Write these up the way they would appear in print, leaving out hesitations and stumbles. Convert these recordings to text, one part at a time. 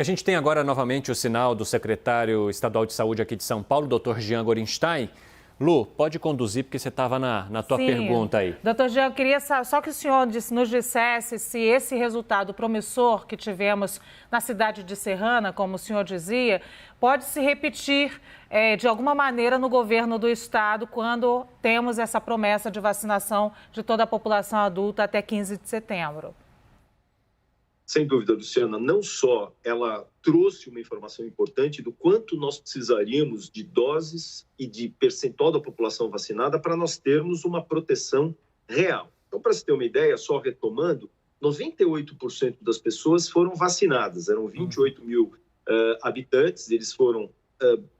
A gente tem agora novamente o sinal do secretário estadual de saúde aqui de São Paulo, Dr. Jean Gorenstein. Lu, pode conduzir porque você estava na tua pergunta aí. Doutor Jean, eu queria só que o senhor nos dissesse se esse resultado promissor que tivemos na cidade de Serrana, como o senhor dizia, pode se repetir de alguma maneira no governo do estado quando temos essa promessa de vacinação de toda a população adulta até 15 de setembro. Sem dúvida, Luciana, não só ela trouxe uma informação importante do quanto nós precisaríamos de doses e de percentual da população vacinada para nós termos uma proteção real. Então, para você ter uma ideia, só retomando, 98% das pessoas foram vacinadas, eram 28 mil habitantes, eles foram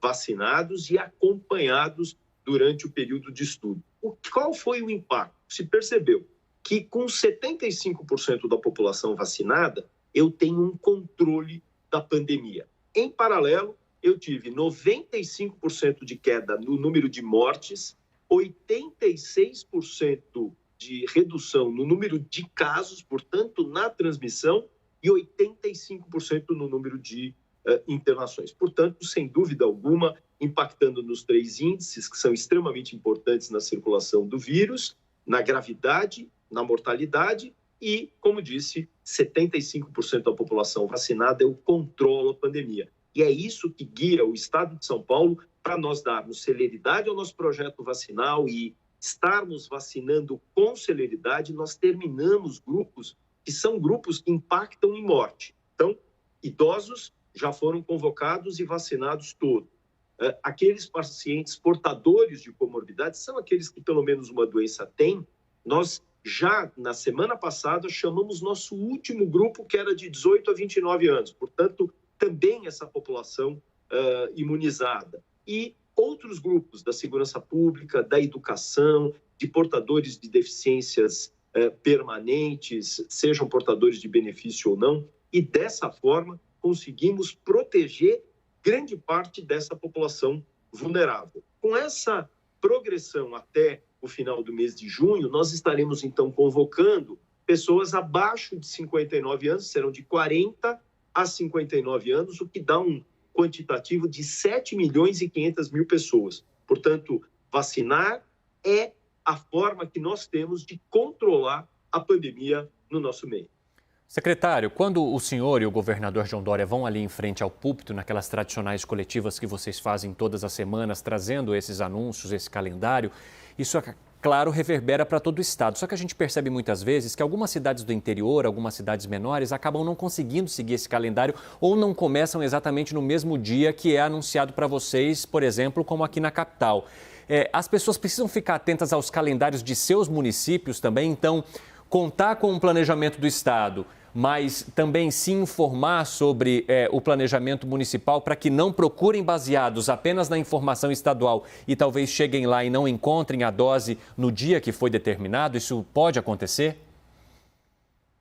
vacinados e acompanhados durante o período de estudo. Qual foi o impacto? Se percebeu que com 75% da população vacinada, eu tenho um controle da pandemia. Em paralelo, eu tive 95% de queda no número de mortes, 86% de redução no número de casos, portanto, na transmissão, e 85% no número de internações. Portanto, sem dúvida alguma, impactando nos 3 índices que são extremamente importantes na circulação do vírus, na gravidade, na mortalidade e, como disse, 75% da população vacinada eu controlo a pandemia. E é isso que guia o Estado de São Paulo para nós darmos celeridade ao nosso projeto vacinal e estarmos vacinando com celeridade, nós terminamos grupos que são grupos que impactam em morte. Então, idosos já foram convocados e vacinados todos. Aqueles pacientes portadores de comorbidades são aqueles que pelo menos uma doença têm. Nós já na semana passada chamamos nosso último grupo, que era de 18 a 29 anos, portanto, também essa população imunizada. E outros grupos da segurança pública, da educação, de portadores de deficiências permanentes, sejam portadores de benefício ou não, e dessa forma conseguimos proteger grande parte dessa população vulnerável. Com essa progressão até o final do mês de junho, nós estaremos, então, convocando pessoas abaixo de 59 anos, serão de 40 a 59 anos, o que dá um quantitativo de 7 milhões e 500 mil pessoas. Portanto, vacinar é a forma que nós temos de controlar a pandemia no nosso meio. Secretário, quando o senhor e o governador João Dória vão ali em frente ao púlpito, naquelas tradicionais coletivas que vocês fazem todas as semanas, trazendo esses anúncios, esse calendário, isso, claro, reverbera para todo o estado. Só que a gente percebe muitas vezes que algumas cidades do interior, algumas cidades menores, acabam não conseguindo seguir esse calendário ou não começam exatamente no mesmo dia que é anunciado para vocês, por exemplo, como aqui na capital. As pessoas precisam ficar atentas aos calendários de seus municípios também, então contar com o planejamento do estado, mas também se informar sobre o planejamento municipal para que não procurem baseados apenas na informação estadual e talvez cheguem lá e não encontrem a dose no dia que foi determinado? Isso pode acontecer?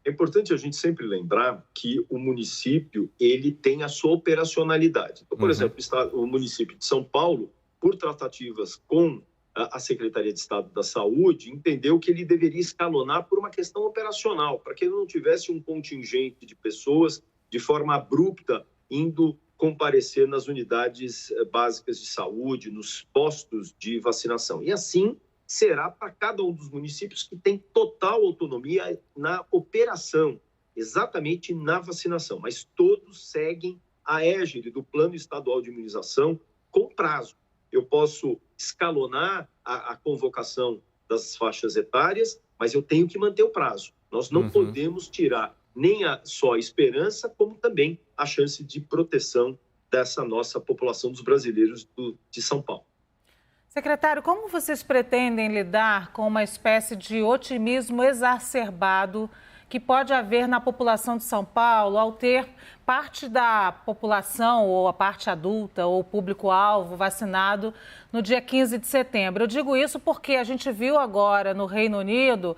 É importante a gente sempre lembrar que o município ele tem a sua operacionalidade. Então, por exemplo, o município de São Paulo, por tratativas com a Secretaria de Estado da Saúde, entendeu que ele deveria escalonar por uma questão operacional, para que ele não tivesse um contingente de pessoas de forma abrupta indo comparecer nas unidades básicas de saúde, nos postos de vacinação. E assim será para cada um dos municípios que tem total autonomia na operação, exatamente na vacinação, mas todos seguem a égide do Plano Estadual de Imunização com prazo. Eu posso escalonar a convocação das faixas etárias, mas eu tenho que manter o prazo. Nós não podemos tirar nem só a esperança, como também a chance de proteção dessa nossa população dos brasileiros de São Paulo. Secretário, como vocês pretendem lidar com uma espécie de otimismo exacerbado que pode haver na população de São Paulo ao ter parte da população, ou a parte adulta, ou público-alvo vacinado no dia 15 de setembro? Eu digo isso porque a gente viu agora no Reino Unido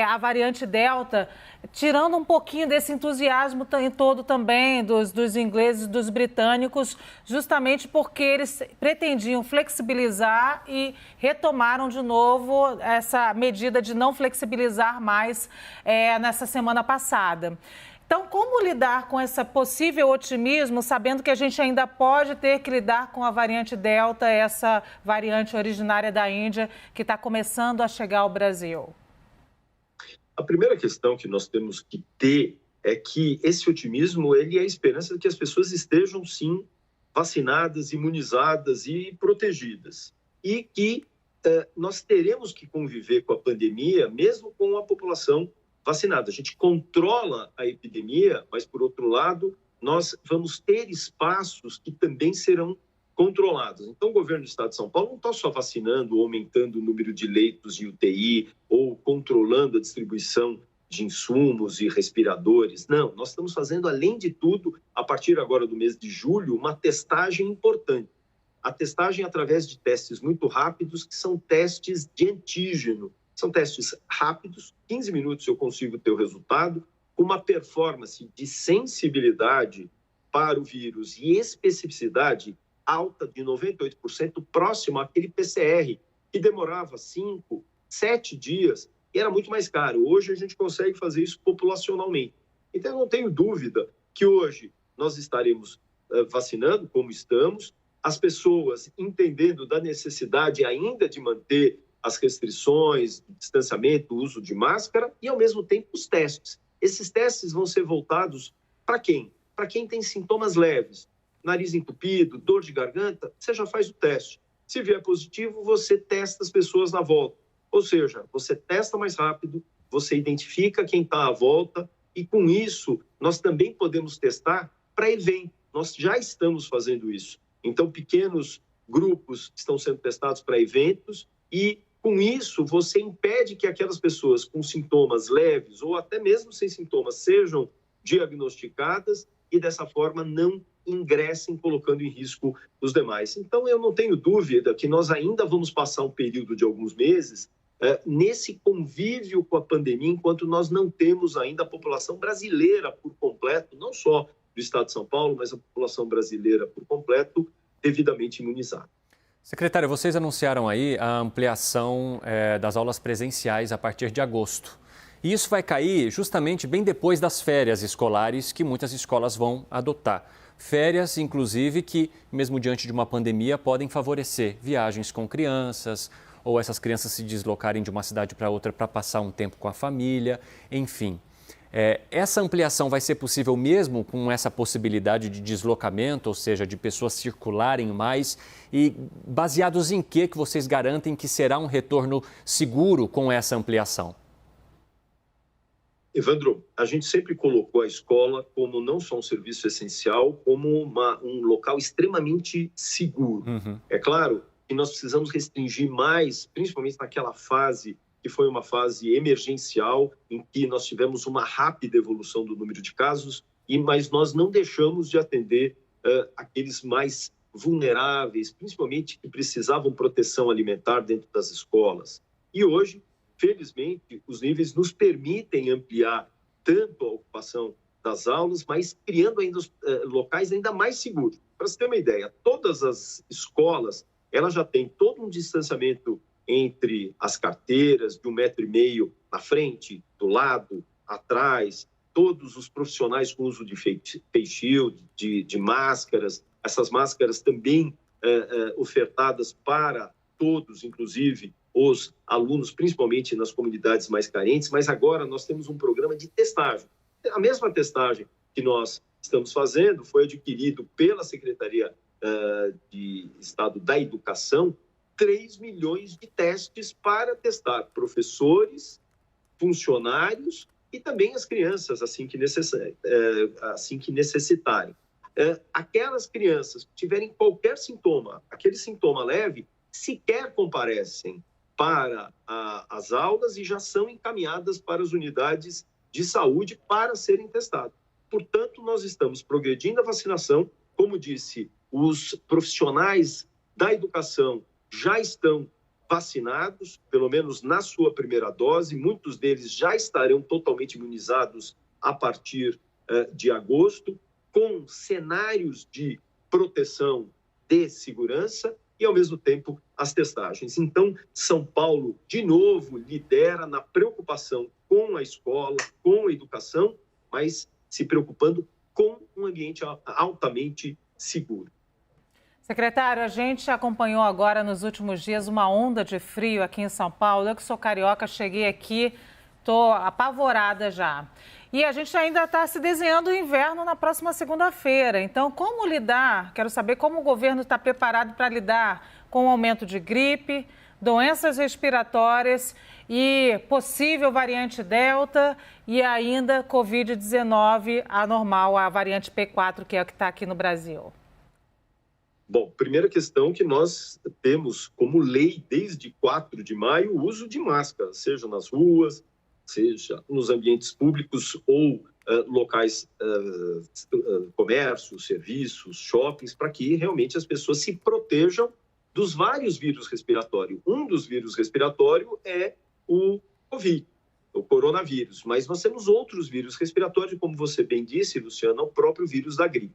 a variante Delta tirando um pouquinho desse entusiasmo todo também dos ingleses, dos britânicos, justamente porque eles pretendiam flexibilizar e retomaram de novo essa medida de não flexibilizar mais nessa semana passada. Então, como lidar com esse possível otimismo, sabendo que a gente ainda pode ter que lidar com a variante Delta, essa variante originária da Índia, que está começando a chegar ao Brasil? A primeira questão que nós temos que ter é que esse otimismo ele é a esperança de que as pessoas estejam, sim, vacinadas, imunizadas e protegidas. E que nós teremos que conviver com a pandemia, mesmo com a população vacinada. A gente controla a epidemia, mas, por outro lado, nós vamos ter espaços que também serão controlados. Então, o governo do Estado de São Paulo não está só vacinando, aumentando o número de leitos de UTI ou controlando a distribuição de insumos e respiradores. Não, nós estamos fazendo, além de tudo, a partir agora do mês de julho, uma testagem importante. A testagem através de testes muito rápidos, que são testes de antígeno. São testes rápidos, 15 minutos eu consigo ter o resultado, com uma performance de sensibilidade para o vírus e especificidade alta de 98%, próximo àquele PCR, que demorava 5, 7 dias e era muito mais caro. Hoje a gente consegue fazer isso populacionalmente. Então eu não tenho dúvida que hoje nós estaremos vacinando como estamos, as pessoas entendendo da necessidade ainda de manter as restrições, distanciamento, uso de máscara e, ao mesmo tempo, os testes. Esses testes vão ser voltados para quem? Para quem tem sintomas leves, nariz entupido, dor de garganta, você já faz o teste. Se vier positivo, você testa as pessoas na volta. Ou seja, você testa mais rápido, você identifica quem está à volta e, com isso, nós também podemos testar para evento. Nós já estamos fazendo isso. Então, pequenos grupos estão sendo testados para eventos e, com isso, você impede que aquelas pessoas com sintomas leves ou até mesmo sem sintomas sejam diagnosticadas e, dessa forma, não ingressem colocando em risco os demais. Então, eu não tenho dúvida que nós ainda vamos passar um período de alguns meses nesse convívio com a pandemia, enquanto nós não temos ainda a população brasileira por completo, não só do Estado de São Paulo, mas a população brasileira por completo, devidamente imunizada. Secretário, vocês anunciaram aí a ampliação das aulas presenciais a partir de agosto. E isso vai cair justamente bem depois das férias escolares que muitas escolas vão adotar. Férias, inclusive, que, mesmo diante de uma pandemia, podem favorecer viagens com crianças, ou essas crianças se deslocarem de uma cidade para outra para passar um tempo com a família, enfim. Essa ampliação vai ser possível mesmo com essa possibilidade de deslocamento, ou seja, de pessoas circularem mais? E baseados em que vocês garantem que será um retorno seguro com essa ampliação? Evandro, a gente sempre colocou a escola como não só um serviço essencial, como um local extremamente seguro. Uhum. É claro que nós precisamos restringir mais, principalmente naquela fase que foi uma fase emergencial, em que nós tivemos uma rápida evolução do número de casos, mas nós não deixamos de atender aqueles mais vulneráveis, principalmente que precisavam proteção alimentar dentro das escolas. E hoje, felizmente, os níveis nos permitem ampliar tanto a ocupação das aulas, mas criando ainda locais ainda mais seguros. Para você ter uma ideia, todas as escolas elas já têm todo um distanciamento entre as carteiras, de 1,5 metro na frente, do lado, atrás, todos os profissionais com uso de face shield, de máscaras, essas máscaras também ofertadas para todos, inclusive os alunos, principalmente nas comunidades mais carentes, mas agora nós temos um programa de testagem. A mesma testagem que nós estamos fazendo foi adquirido pela Secretaria de Estado da Educação, 3 milhões de testes para testar professores, funcionários e também as crianças, assim que necessitarem. Aquelas crianças que tiverem qualquer sintoma, aquele sintoma leve, sequer comparecem para as aulas e já são encaminhadas para as unidades de saúde para serem testadas. Portanto, nós estamos progredindo a vacinação. Como disse, os profissionais da educação já estão vacinados, pelo menos na sua primeira dose. Muitos deles já estarão totalmente imunizados a partir de agosto, com cenários de proteção de segurança e, ao mesmo tempo, as testagens. Então, São Paulo, de novo, lidera na preocupação com a escola, com a educação, mas se preocupando com um ambiente altamente seguro. Secretário, a gente acompanhou agora nos últimos dias uma onda de frio aqui em São Paulo. Eu que sou carioca, cheguei aqui, estou apavorada já. E a gente ainda está se desenhando o inverno na próxima segunda-feira. Então, como lidar? Quero saber como o governo está preparado para lidar com o aumento de gripe, doenças respiratórias e possível variante Delta e ainda Covid-19 anormal, a variante P4, que é a que está aqui no Brasil. Bom, primeira questão que nós temos como lei desde 4 de maio o uso de máscara, seja nas ruas, seja nos ambientes públicos ou locais, comércios, serviços, shoppings, para que realmente as pessoas se protejam dos vários vírus respiratórios. Um dos vírus respiratórios é o Covid, o coronavírus, mas nós temos outros vírus respiratórios, como você bem disse, Luciana, o próprio vírus da gripe.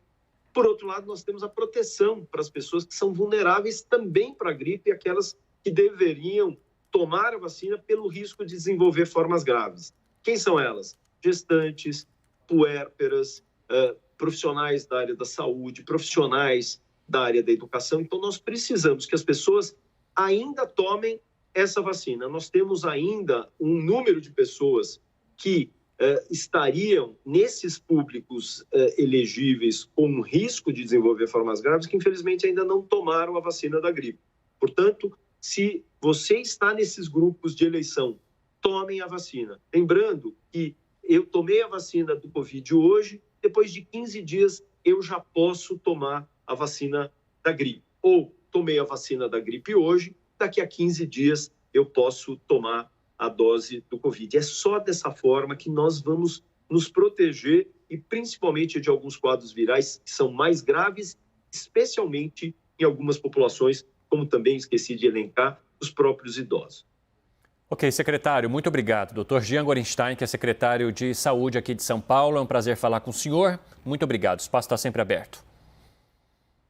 Por outro lado, nós temos a proteção para as pessoas que são vulneráveis também para a gripe e aquelas que deveriam tomar a vacina pelo risco de desenvolver formas graves. Quem são elas? Gestantes, puérperas, profissionais da área da saúde, profissionais da área da educação. Então, nós precisamos que as pessoas ainda tomem essa vacina. Nós temos ainda um número de pessoas que estariam nesses públicos elegíveis com risco de desenvolver formas graves que, infelizmente, ainda não tomaram a vacina da gripe. Portanto, se você está nesses grupos de eleição, tomem a vacina. Lembrando que eu tomei a vacina do Covid hoje, depois de 15 dias eu já posso tomar a vacina da gripe. Ou tomei a vacina da gripe hoje, daqui a 15 dias eu posso tomar a dose do Covid. É só dessa forma que nós vamos nos proteger e principalmente de alguns quadros virais que são mais graves, especialmente em algumas populações, como também esqueci de elencar, os próprios idosos. Ok, secretário, muito obrigado. Dr. Jean Gorenstein, que é secretário de Saúde aqui de São Paulo. É um prazer falar com o senhor. Muito obrigado. O espaço está sempre aberto.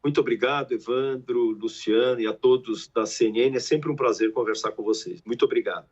Muito obrigado, Evandro, Luciano e a todos da CNN. É sempre um prazer conversar com vocês. Muito obrigado.